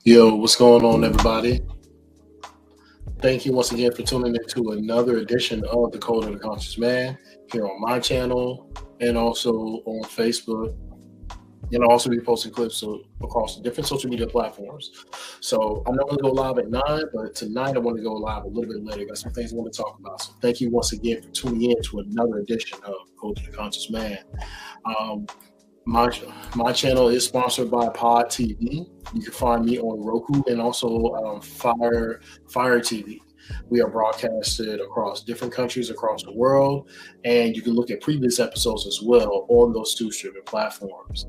Yo, what's going on, everybody? Thank you once again for tuning into another edition of The Code of the Conscious Man here on my channel and also on Facebook. And I'll also be posting clips across the different social media platforms. So I normally go live at 9, but tonight I want to go live a little bit later. Got some things I want to talk about. So thank you once again for tuning in to another edition of Code of the Conscious Man. Um, My my channel is sponsored by Pod TV. You can find me on Roku and also Fire TV. We are broadcasted across different countries across the world, and you can look at previous episodes as well on those two streaming platforms.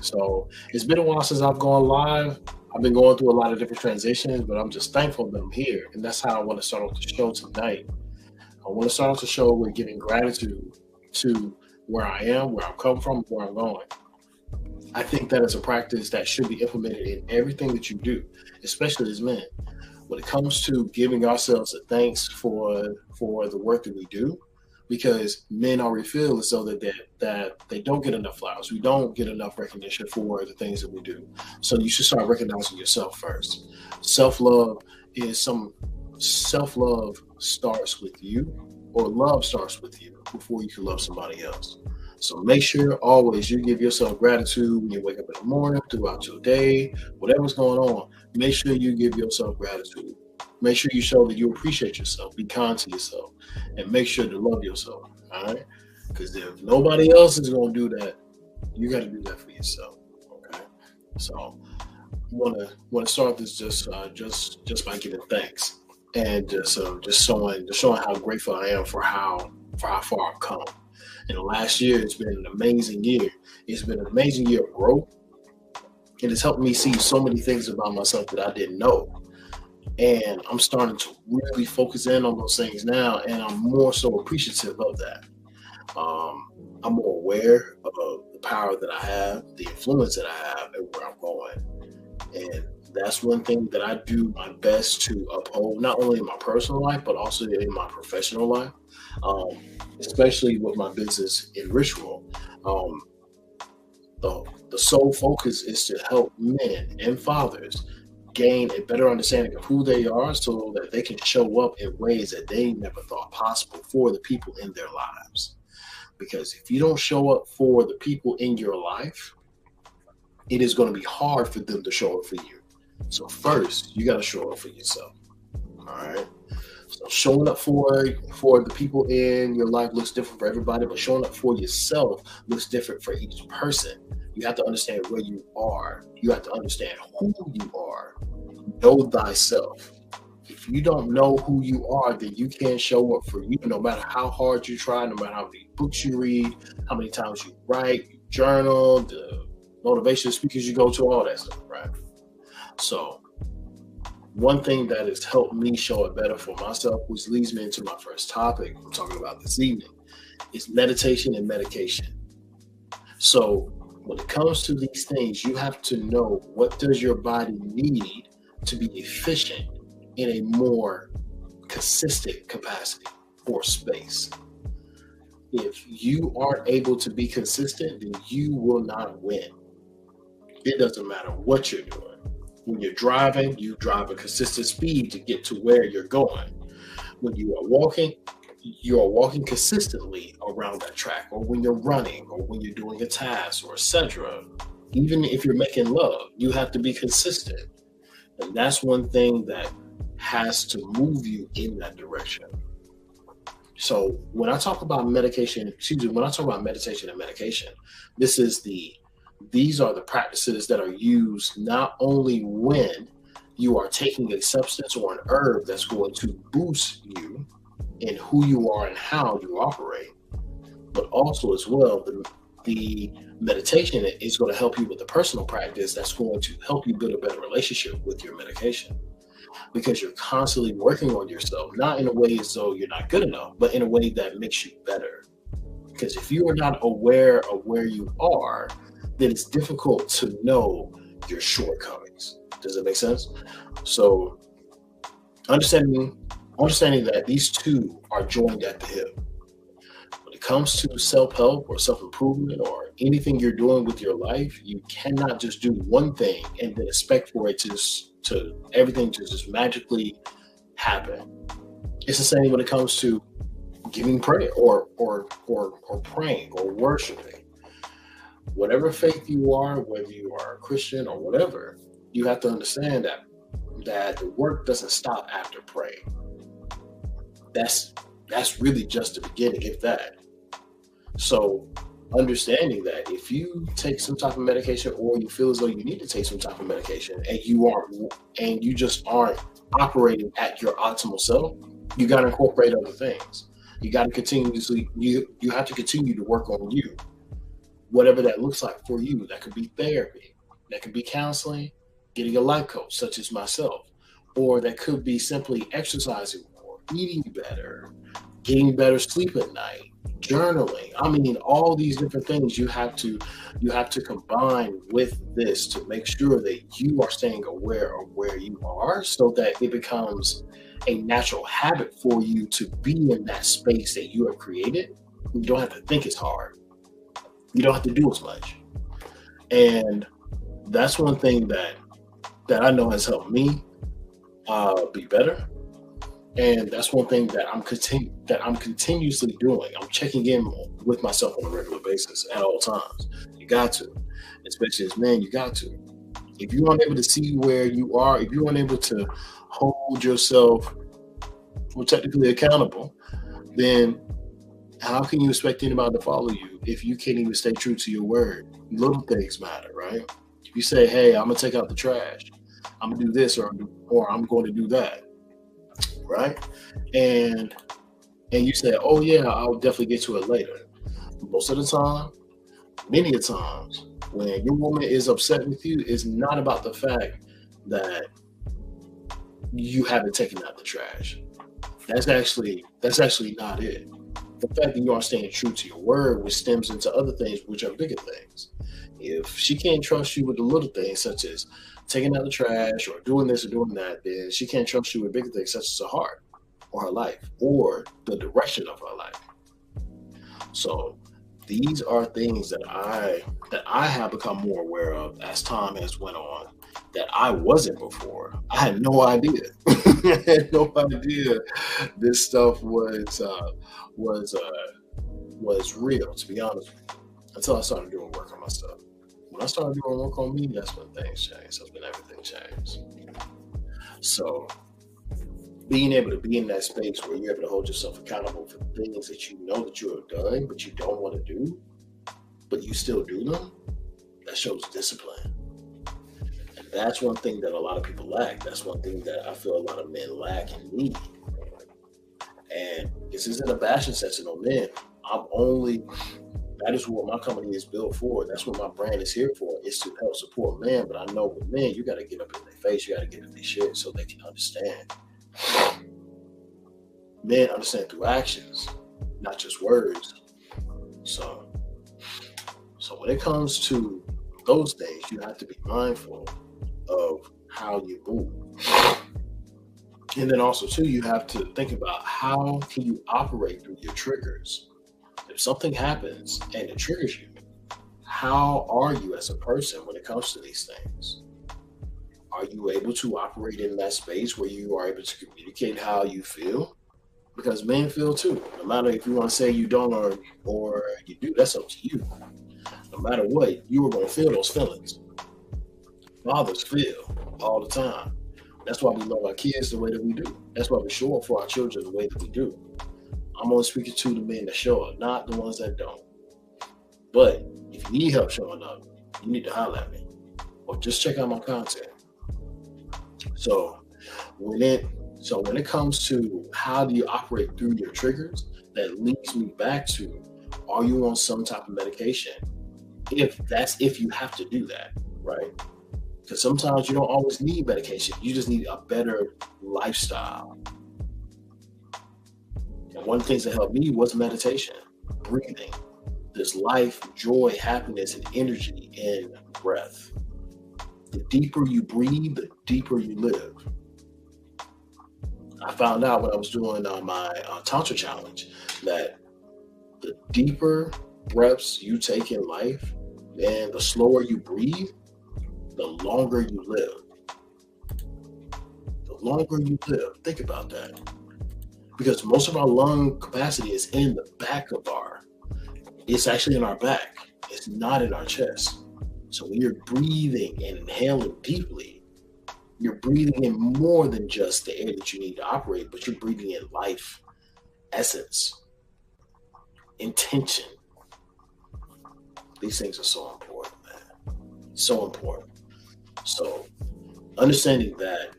So it's been a while since I've gone live. I've been going through a lot of different transitions, but I'm just thankful that I'm here, and that's how I want to start off the show tonight. I want to start off the show with giving gratitude to where I am, where I've come from, where I'm going. I think that is a practice that should be implemented in everything that you do, especially as men. When it comes to giving ourselves a thanks for the work that we do, because men already feel as though that they don't get enough flowers. We don't get enough recognition for the things that we do. So you should start recognizing yourself first. Self-love is some self-love starts with you, or love starts with you before you can love somebody else. So make sure always you give yourself gratitude when you wake up in the morning, throughout your day, whatever's going on. Make sure you give yourself gratitude. Make sure you show that you appreciate yourself. Be kind to yourself, and make sure to love yourself. All right, because if nobody else is going to do that, you got to do that for yourself. Okay, so want to start this just by giving thanks and just showing how grateful I am for how far I've come. And the last year, it's been an amazing year. It's been an amazing year of growth. And it's helped me see so many things about myself that I didn't know. And I'm starting to really focus in on those things now. And I'm more so appreciative of that. I'm more aware of the power that I have, the influence that I have, and where I'm going. And that's one thing that I do my best to uphold, not only in my personal life, but also in my professional life, um, especially with my business Enritual. Um, the sole focus is to help men and fathers gain a better understanding of who they are so that they can show up in ways that they never thought possible for the people in their lives. Because if you don't show up for the people in your life, it is going to be hard for them to show up for you. So first, you got to show up for yourself. All right. So showing up for the people in your life looks different for everybody, but showing up for yourself looks different for each person. You have to understand where you are. You have to understand who you are. Know thyself. If you don't know who you are, then you can't show up for you, no matter how hard you try, no matter how many books you read, how many times you write, you journal, the motivational speakers you go to, all that stuff, right? So one thing that has helped me show it better for myself, which leads me into my first topic I'm talking about this evening, is meditation and medication. So when it comes to these things, you have to know what does your body need to be efficient in a more consistent capacity or space. If you aren't able to be consistent, then you will not win. It doesn't matter what you're doing. When you're driving, you drive a consistent speed to get to where you're going. When you are walking consistently around that track, or when you're running, or when you're doing a task, or etc. Even if you're making love, you have to be consistent. And that's one thing that has to move you in that direction. So when I talk about meditation, when I talk about meditation and medication, these are the practices that are used not only when you are taking a substance or an herb that's going to boost you in who you are and how you operate, but also as well, the meditation is going to help you with the personal practice that's going to help you build a better relationship with your medication. Because you're constantly working on yourself, not in a way as though you're not good enough, but in a way that makes you better. Because if you are not aware of where you are, then it's difficult to know your shortcomings. Does that make sense? So understanding that these two are joined at the hip. When it comes to self-help or self-improvement or anything you're doing with your life, you cannot just do one thing and then expect for it to everything to just magically happen. It's the same when it comes to giving prayer or praying or worshiping. Whatever faith you are, whether you are a Christian or whatever, you have to understand that the work doesn't stop after praying. That's really just the beginning, if that. So understanding that if you take some type of medication or you feel as though you need to take some type of medication and you just aren't operating at your optimal self, you got to incorporate other things. You got to continuously you have to continue to work on you, whatever that looks like for you. That could be therapy, that could be counseling, getting a life coach such as myself, or that could be simply exercising more, eating better, getting better sleep at night, journaling. I mean, all these different things you have to combine with this to make sure that you are staying aware of where you are, so that it becomes a natural habit for you to be in that space that you have created. You don't have to think as hard. You don't have to do as much. And that's one thing that I know has helped me be better. And that's one thing that I'm continuously doing. I'm checking in with myself on a regular basis at all times. You got to, especially as men, you got to. If you aren't able to see where you are, if you aren't able to hold yourself, well, technically accountable, then how can you expect anybody to follow you if you can't even stay true to your word? Little things matter, right? If you say, "Hey, I'm gonna take out the trash," I'm gonna do this, or I'm going to do that, right? And you say, "Oh yeah, I'll definitely get to it later." Most of the time, many a times, when your woman is upset with you, it's not about the fact that you haven't taken out the trash. That's actually not it. The fact that you aren't staying true to your word, which stems into other things, which are bigger things. If she can't trust you with the little things, such as taking out the trash or doing this or doing that, then she can't trust you with bigger things, such as her heart or her life or the direction of her life. So these are things that I have become more aware of as time has went on, that I wasn't before. I had no idea. I had no idea this stuff was real, to be honest with you, until I started doing work on myself. When I started doing work on me, that's when things changed. That's when everything changed. So being able to be in that space where you're able to hold yourself accountable for things that you know that you have done, but you don't want to do, but you still do them, that shows discipline. And that's one thing that a lot of people lack. That's one thing that I feel a lot of men lack and need. And this isn't a bashing session on men. That is what my company is built for. That's what my brand is here for, is to help support men. But I know with men, you got to get up in their face. You got to get in their shit so they can understand. Men understand through actions, not just words. So when it comes to those things, you have to be mindful of how you move. And then also too, you have to think about how can you operate through your triggers. If something happens and it triggers you, how are you as a person when it comes to these things? Are you able to operate in that space where you are able to communicate how you feel? Because men feel too. No matter if you want to say you don't or you do, that's up to you. No matter what, you are going to feel those feelings. Fathers feel all the time. That's why we love our kids the way that we do. That's why we show up for our children the way that we do. I'm only speaking to the men that show up, not the ones that don't. But if you need help showing up, you need to holler at me or just check out my content. So when it comes to how do you operate through your triggers, that leads me back to, are you on some type of medication? If you have to do that, right? Because sometimes you don't always need medication. You just need a better lifestyle. And one of the things that helped me was meditation, breathing. There's life, joy, happiness, and energy in breath. The deeper you breathe, the deeper you live. I found out when I was doing my Tantra challenge that the deeper breaths you take in life and the slower you breathe, the longer you live. The longer you live. Think about that. Because most of our lung capacity is in the back of it's actually in our back. It's not in our chest. So when you're breathing and inhaling deeply, you're breathing in more than just the air that you need to operate, but you're breathing in life, essence, intention. These things are so important, man. So important. So understanding that,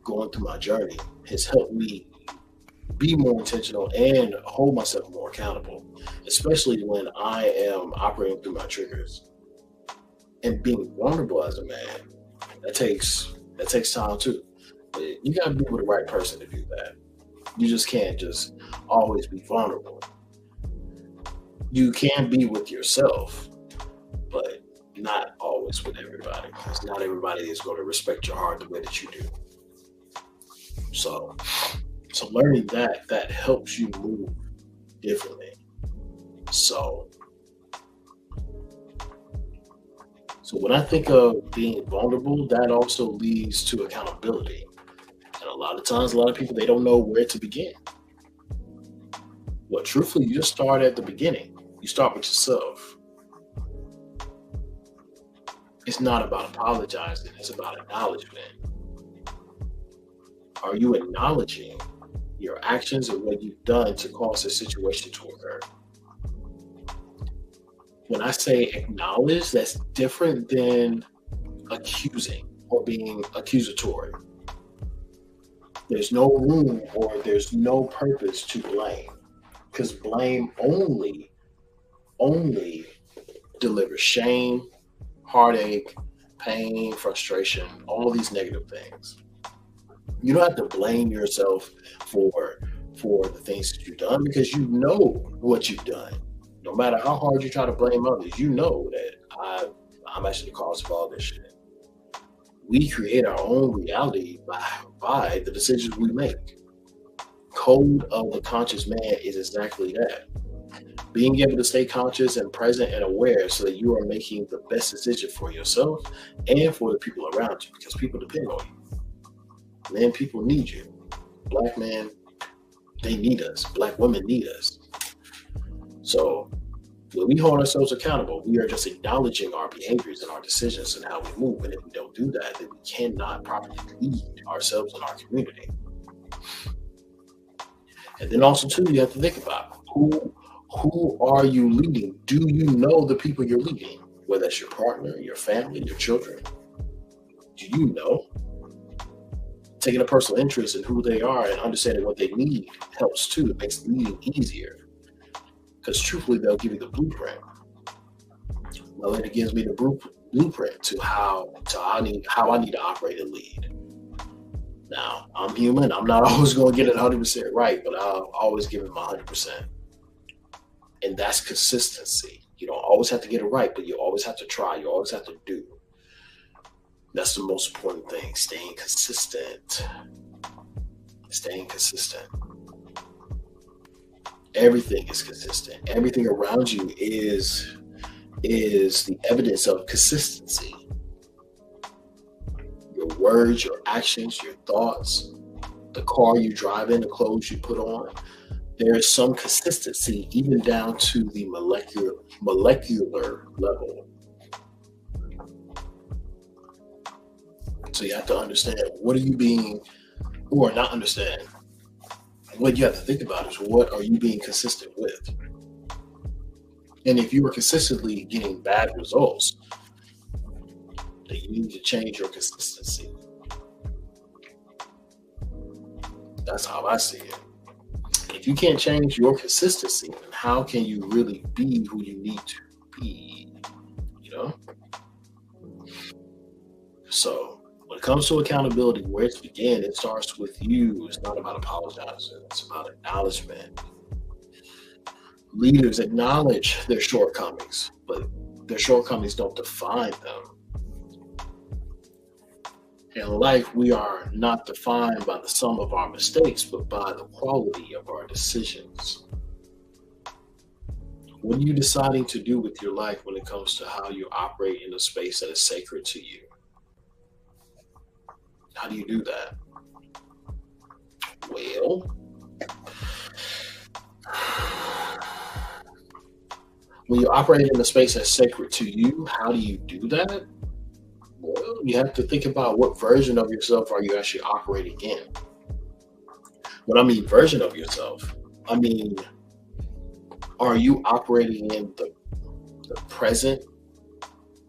going through my journey has helped me be more intentional and hold myself more accountable, especially when I am operating through my triggers. And being vulnerable as a man, that takes time too. But you gotta be with the right person to do that. You just can't just always be vulnerable. You can be with yourself, but not always with everybody. Because not everybody is going to respect your heart the way that you do. So learning that helps you move differently. So when I think of being vulnerable, that also leads to accountability. And a lot of times, a lot of people, they don't know where to begin. Well, truthfully, you just start at the beginning. You start with yourself. It's not about apologizing. It's about acknowledgement. Are you acknowledging your actions and what you've done to cause a situation to occur? When I say acknowledge, that's different than accusing or being accusatory. There's no room or there's no purpose to blame, because blame only delivers shame, heartache, pain, frustration, all these negative things. You don't have to blame yourself for the things that you've done, because you know what you've done. No matter how hard you try to blame others, you know that I'm actually the cause of all this shit. We create our own reality by the decisions we make. Code of the conscious man is exactly that. Being able to stay conscious and present and aware so that you are making the best decision for yourself and for the people around you, because people depend on you. Man, people need you. Black men, they need us. Black women need us. So when we hold ourselves accountable, we are just acknowledging our behaviors and our decisions and how we move. And if we don't do that, then we cannot properly lead ourselves and our community. And then also too, you have to think about who are you leading? Do you know the people you're leading? Whether it's your partner, your family, your children. Do you know? Taking a personal interest in who they are and understanding what they need helps too. It makes leading easier. Because truthfully, they'll give you the blueprint. Well, it gives me the blueprint to how I need to operate and lead. Now, I'm human. I'm not always going to get it 100% right, but I'll always give it my 100%. And that's consistency. You don't always have to get it right, but you always have to try. You always have to do. That's the most important thing. Staying consistent. Staying consistent. Everything is consistent. Everything around you is the evidence of consistency. Your words, your actions, your thoughts, the car you drive in, the clothes you put on. There is some consistency even down to the molecular level. So you have to understand, what are you being, or not understand. What you have to think about is, what are you being consistent with? And if you are consistently getting bad results, then you need to change your consistency. That's how I see it. If you can't change your consistency, then how can you really be who you need to be? You know? So when it comes to accountability, where it's began, it starts with you. It's not about apologizing. It's about acknowledgement. Leaders acknowledge their shortcomings, but their shortcomings don't define them. In life, we are not defined by the sum of our mistakes, but by the quality of our decisions. What are you deciding to do with your life when it comes to how you operate in a space that is sacred to you? How do you do that? Well, when you operate in a space that's sacred to you, how do you do that? Well, you have to think about what version of yourself are you actually operating in. When I mean version of yourself, I mean, are you operating in the present,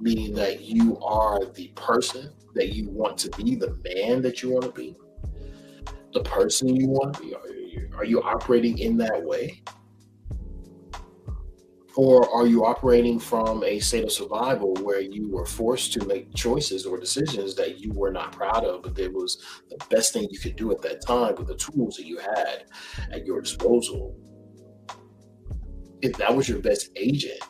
meaning that you are the person that you want to be, the man that you want to be, the person you want to be? Are you operating in that way? Or are you operating from a state of survival where you were forced to make choices or decisions that you were not proud of, but it was the best thing you could do at that time with the tools that you had at your disposal? If that was your best agent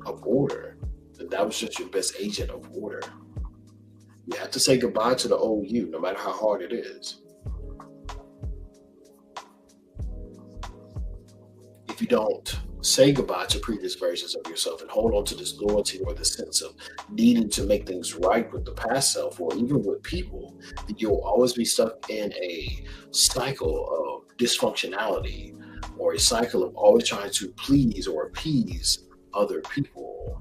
of order, then that was just your best agent of order. You have to say goodbye to the old you, no matter how hard it is. If you don't say goodbye to previous versions of yourself and hold on to this loyalty or the sense of needing to make things right with the past self or even with people, then you'll always be stuck in a cycle of dysfunctionality or a cycle of always trying to please or appease other people.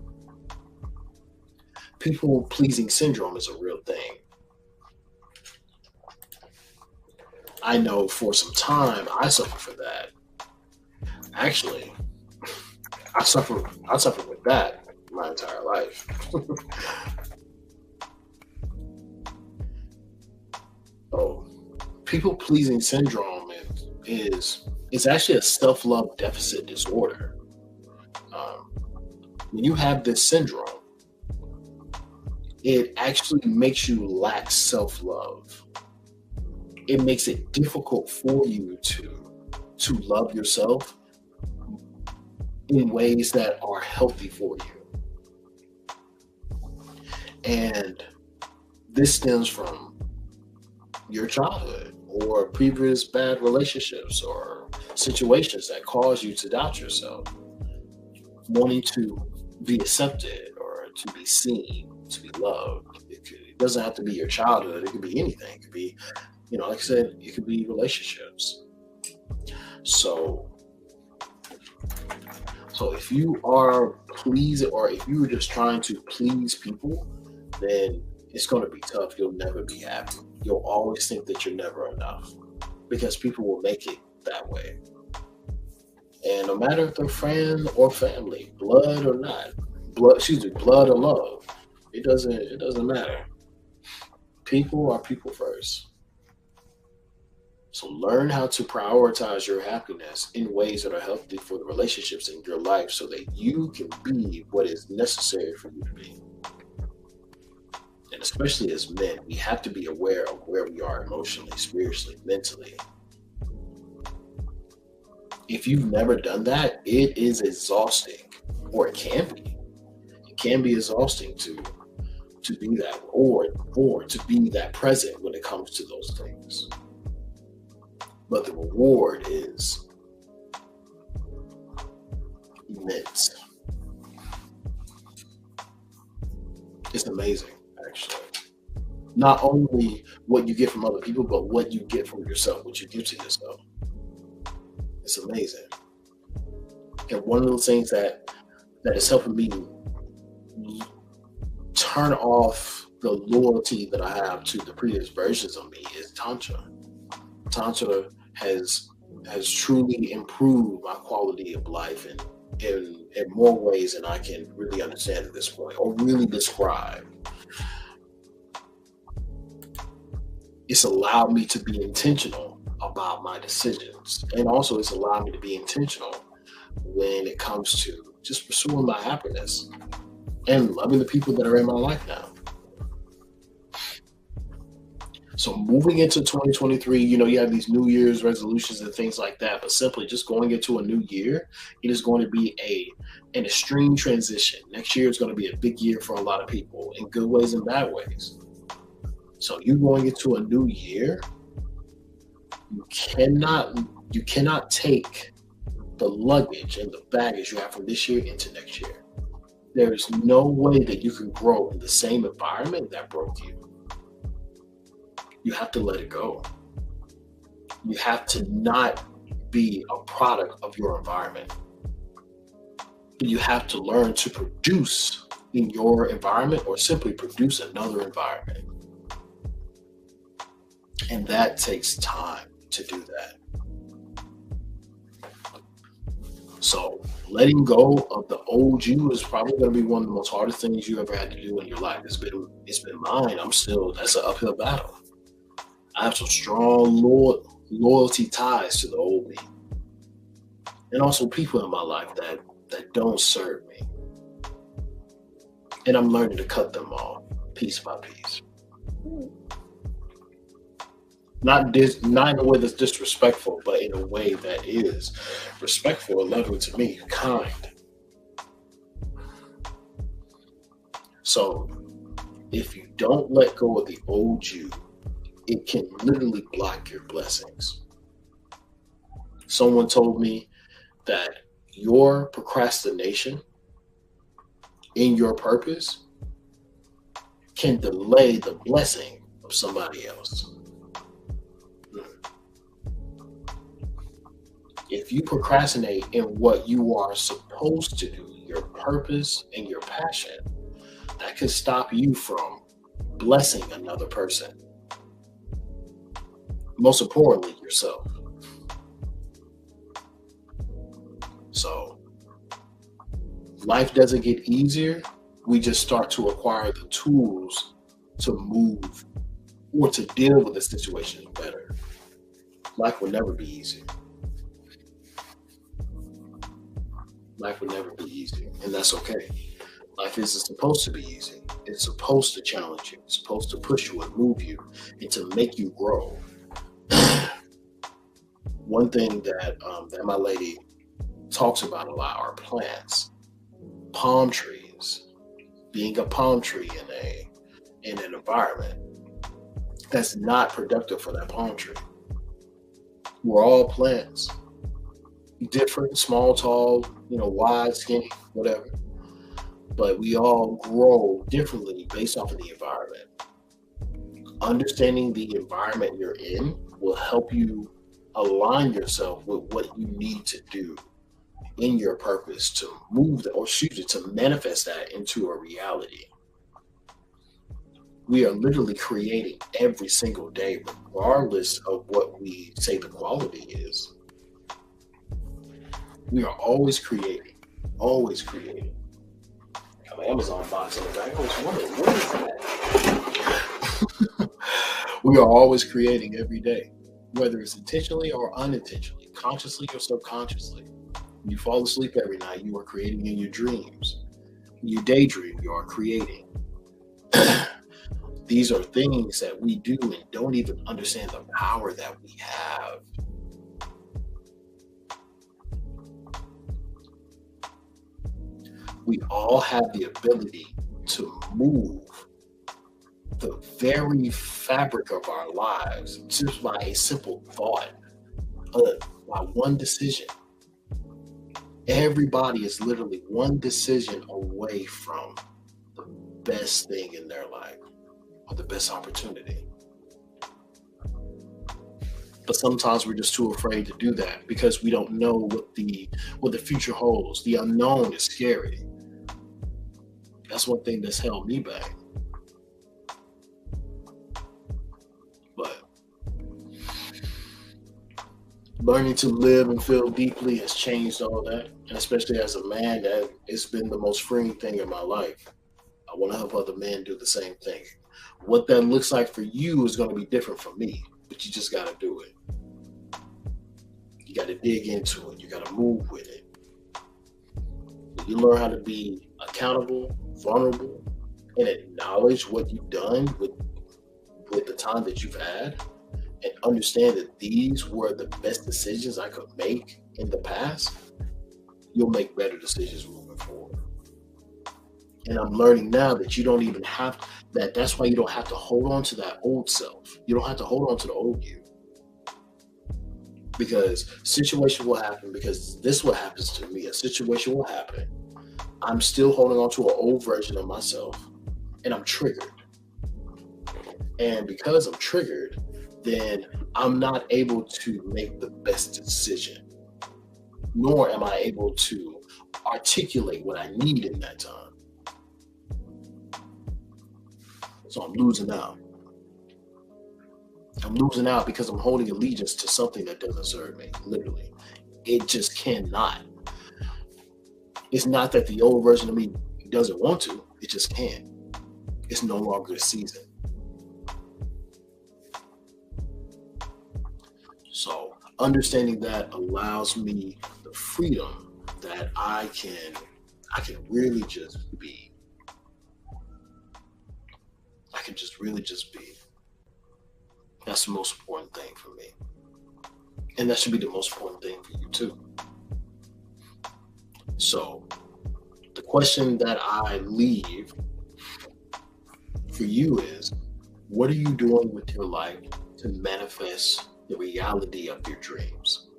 People pleasing syndrome is a real thing. I know for some time I suffered for that. Actually, I suffered with that my entire life. So, people pleasing syndrome is actually a self love deficit disorder. Um, when you have this syndrome, it actually makes you lack self love. It makes it difficult for you to love yourself in ways that are healthy for you. And this stems from your childhood or previous bad relationships or situations that cause you to doubt yourself, wanting to be accepted or to be seen, to be loved. It doesn't have to be your childhood. It could be anything. It could be, like I said, it could be relationships. So if you are pleasing or if you are just trying to please people, then it's going to be tough. You'll never be happy. You'll always think that you're never enough because people will make it that way. And no matter if they're friend or family, blood or not, blood or love, it doesn't matter. People are people first. So learn how to prioritize your happiness in ways that are healthy for the relationships in your life so that you can be what is necessary for you to be. And especially as men, we have to be aware of where we are emotionally, spiritually, mentally. If you've never done that, it is exhausting, or it can be. It can be exhausting to be that, or to be that present when it comes to those things. But the reward is immense. It's amazing, actually. Not only what you get from other people, but what you get from yourself, what you give to yourself. It's amazing. And one of those things that is helping me turn off the loyalty that I have to the previous versions of me is Tantra. Tantra has truly improved my quality of life in more ways than I can really understand at this point or really describe. It's allowed me to be intentional about my decisions, and also it's allowed me to be intentional when it comes to just pursuing my happiness and loving the people that are in my life now. So moving into 2023, you have these New Year's resolutions and things like that, but simply just going into a new year, it is going to be an extreme transition. Next year is going to be a big year for a lot of people in good ways and bad ways. So you going into a new year, you cannot take the luggage and the baggage you have from this year into next year. There's no way that you can grow in the same environment that broke you. You have to let it go. You have to not be a product of your environment. You have to learn to produce in your environment or simply produce another environment. And that takes time to do that. So letting go of the old you is probably going to be one of the most hardest things you ever had to do in your life. It's been mine. That's an uphill battle. I have some strong loyalty ties to the old me. And also people in my life that don't serve me. And I'm learning to cut them off piece by piece. Not in a way that's disrespectful, but in a way that is respectful and loving to me, kind. So if you don't let go of the old you, it can literally block your blessings. Someone told me that your procrastination in your purpose can delay the blessing of somebody else. If you procrastinate in what you are supposed to do, your purpose and your passion, that could stop you from blessing another person. Most importantly, yourself. So, life doesn't get easier. We just start to acquire the tools to move or to deal with the situation better. Life will never be easy. Life will never be easy, and that's okay. Life isn't supposed to be easy. It's supposed to challenge you. It's supposed to push you and move you and to make you grow. One thing that my lady talks about a lot are plants, palm trees. Being a palm tree in an environment that's not productive for that palm tree. We're all plants. Different, small, tall, wide, skinny, whatever. But we all grow differently based off of the environment. Understanding the environment you're in will help you align yourself with what you need to do in your purpose to move to manifest that into a reality. We are literally creating every single day, regardless of what we say the quality is. We are always creating, always creating. I have an Amazon box in the back. I was wondering, what is that? We are always creating every day, whether it's intentionally or unintentionally, consciously or subconsciously. When you fall asleep every night, you are creating in your dreams. When you daydream, you are creating. These are things that we do and don't even understand the power that we have. We all have the ability to move the very fabric of our lives just by a simple thought, by one decision. Everybody is literally one decision away from the best thing in their life or the best opportunity. But sometimes we're just too afraid to do that because we don't know what the future holds. The unknown is scary. That's one thing that's held me back. But learning to live and feel deeply has changed all that. And especially as a man, that it's been the most freeing thing in my life. I want to help other men do the same thing. What that looks like for you is going to be different from me, but you just got to do it. You got to dig into it. You got to move with it. You learn how to be accountable, vulnerable, and acknowledge what you've done with the time that you've had, and understand that these were the best decisions I could make in the past. You'll make better decisions moving forward. And I'm learning now that you don't even have that. That's why you don't have to hold on to that old self. You don't have to hold on to the old you. Because situation will happen, because this is what happens to me. A situation will happen. I'm still holding on to an old version of myself, and I'm triggered. And because I'm triggered, then I'm not able to make the best decision, nor am I able to articulate what I need in that time. So I'm losing out. I'm losing out because I'm holding allegiance to something that doesn't serve me, literally. It just cannot. It's not that the old version of me doesn't want to, it just can't. It's no longer the season. So understanding that allows me the freedom that I can really just be. I can just really just be. That's the most important thing for me. And that should be the most important thing for you too. So the question that I leave for you is, what are you doing with your life to manifest the reality of your dreams?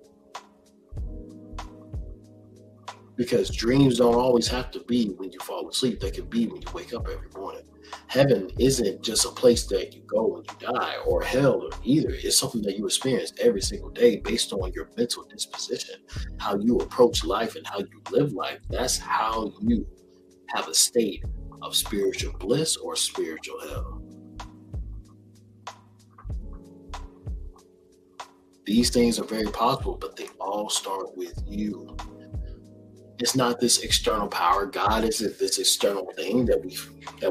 Because dreams don't always have to be when you fall asleep. They can be when you wake up every morning. Heaven isn't just a place that you go when you die, or hell either. It's something that you experience every single day based on your mental disposition, how you approach life and how you live life. That's how you have a state of spiritual bliss or spiritual hell. These things are very possible, but they all start with you. It's not this external power. God isn't this external thing that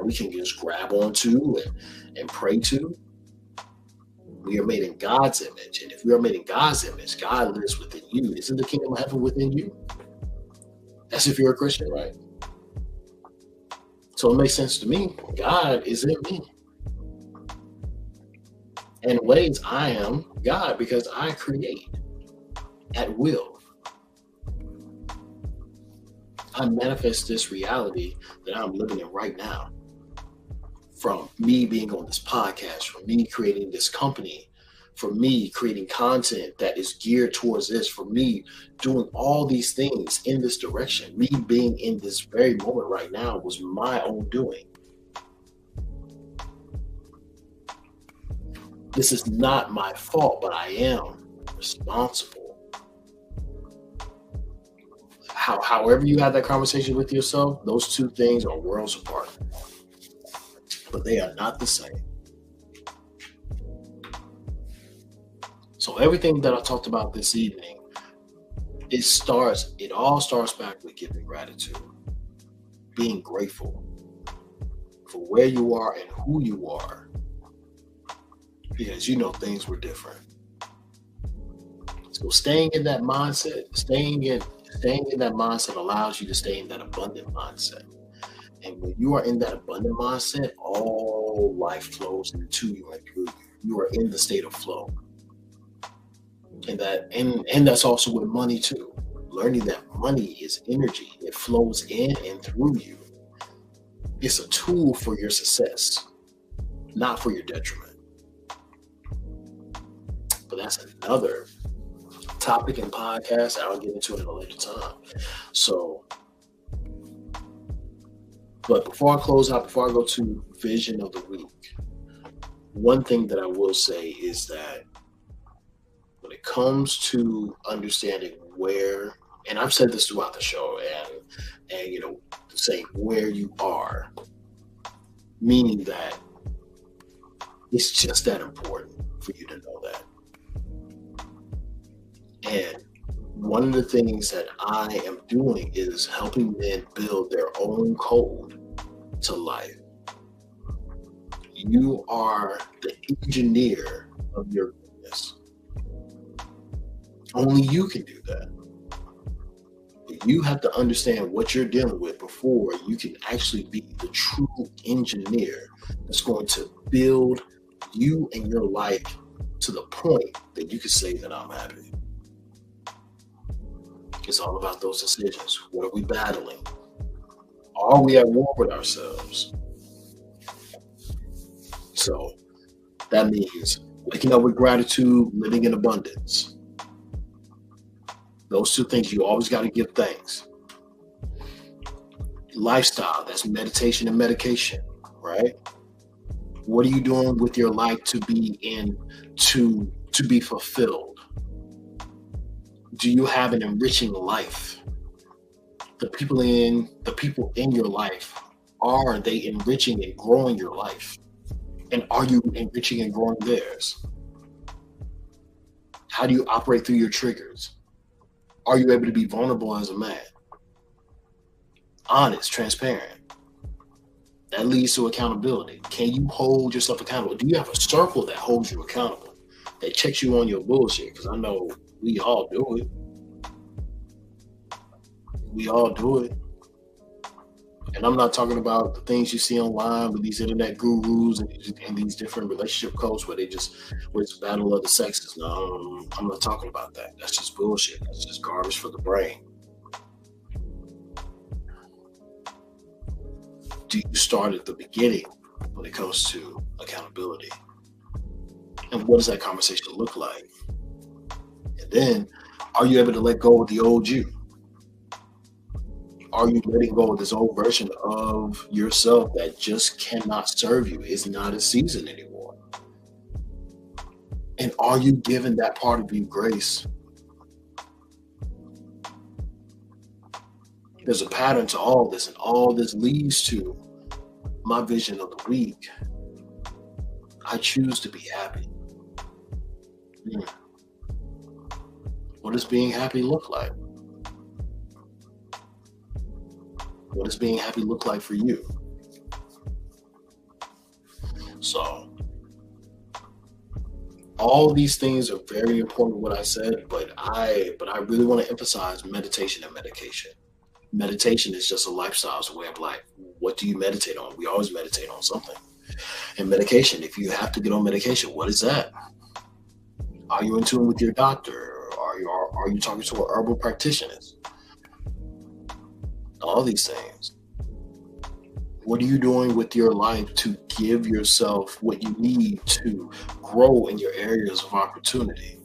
we can just grab onto and pray to. We are made in God's image. And if we are made in God's image, God lives within you. Isn't the kingdom of heaven within you? That's if you're a Christian, right? So it makes sense to me. God is in me. And in ways, I am God because I create at will. I manifest this reality that I'm living in right now. From me being on this podcast, from me creating this company, from me creating content that is geared towards this, for me doing all these things in this direction, me being in this very moment right now was my own doing. This is not my fault, but I am responsible. However you have that conversation with yourself, those two things are worlds apart. But they are not the same. So everything that I talked about this evening, it all starts back with giving gratitude. Being grateful for where you are and who you are. Because things were different. So staying in that mindset, staying in that mindset allows you to stay in that abundant mindset. And when you are in that abundant mindset, all life flows into you and through you. You are in the state of flow. And that's also with money too. Learning that money is energy. It flows in and through you. It's a tool for your success, not for your detriment. But that's another topic and podcast. I'll get into it at a later time. So, but before I close out, before I go to vision of the week, one thing that I will say is that when it comes to understanding where, and I've said this throughout the show, and saying where you are, meaning that it's just that important for you to know that. And one of the things that I am doing is helping men build their own code to life. You are the engineer of your business. Only you can do that. But you have to understand what you're dealing with before you can actually be the true engineer that's going to build you and your life to the point that you can say that I'm happy. It's all about those decisions. What are we battling? Are we at war with ourselves? So that means waking up with gratitude, living in abundance. Those two things, you always got to give thanks. Lifestyle, that's meditation and medication, right? What are you doing with your life to be fulfilled? Do you have an enriching life? The people in your life, are they enriching and growing your life? And are you enriching and growing theirs? How do you operate through your triggers? Are you able to be vulnerable as a man? Honest, transparent. That leads to accountability. Can you hold yourself accountable? Do you have a circle that holds you accountable, that checks you on your bullshit? Because I know we all do it. We all do it. And I'm not talking about the things you see online with these internet gurus and these different relationship coaches where it's battle of the sexes. No, I'm not talking about that. That's just bullshit. That's just garbage for the brain. Do you start at the beginning when it comes to accountability? And what does that conversation look like? And then, are you able to let go of the old you? Are you letting go of this old version of yourself that just cannot serve you? It's not a season anymore. And are you giving that part of you grace? There's a pattern to all this, and all this leads to my vision of the week. I choose to be happy. What does being happy look like? What does being happy look like for you? So, all these things are very important, what I said, but I really want to emphasize meditation and medication. Meditation is just a lifestyle, it's a way of life. What do you meditate on? We always meditate on something. And medication, if you have to get on medication, what is that? Are you in tune with your doctor? Are you talking to an herbal practitioner? All these things. What are you doing with your life to give yourself what you need to grow in your areas of opportunity?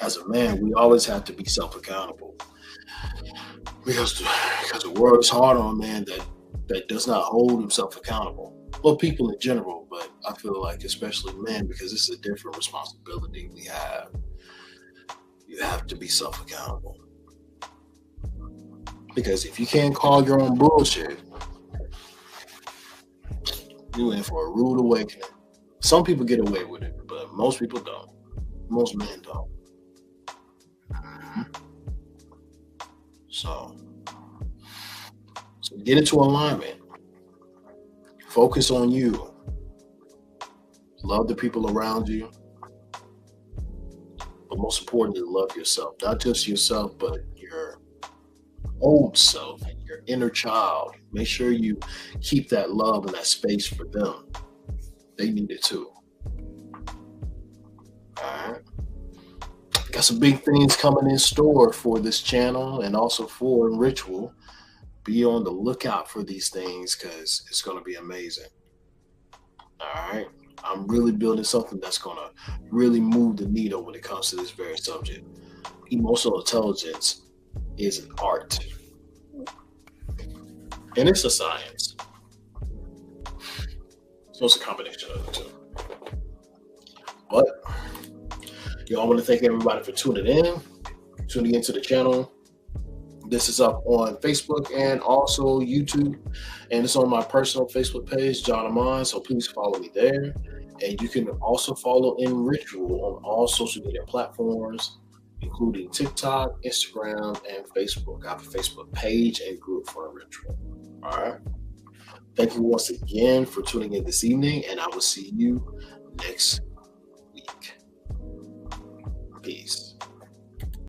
As a man, we always have to be self-accountable. Because the world is hard on a man that does not hold himself accountable. Well, people in general, but I feel like especially men, because this is a different responsibility we have. You have to be self-accountable. Because if you can't call your own bullshit, you're in for a rude awakening. Some people get away with it, but most people don't. Most men don't. So get into alignment. Focus on you. Love the people around you. But most importantly, love yourself. Not just yourself, but your old self and your inner child. Make sure you keep that love and that space for them. They need it too. Alright. Got some big things coming in store for this channel and also for Enritual. Be on the lookout for these things because it's going to be amazing. Alright. I'm really building something that's going to really move the needle when it comes to this very subject. Emotional intelligence is an art. And it's a science. So it's a combination of the two. But, I want to thank everybody for tuning into the channel. This is up on Facebook and also YouTube. And it's on my personal Facebook page, John Amon. So please follow me there. And you can also follow Enritual on all social media platforms, including TikTok, Instagram, and Facebook. I have a Facebook page and group for Enritual. All right. Thank you once again for tuning in this evening, and I will see you next week. Peace.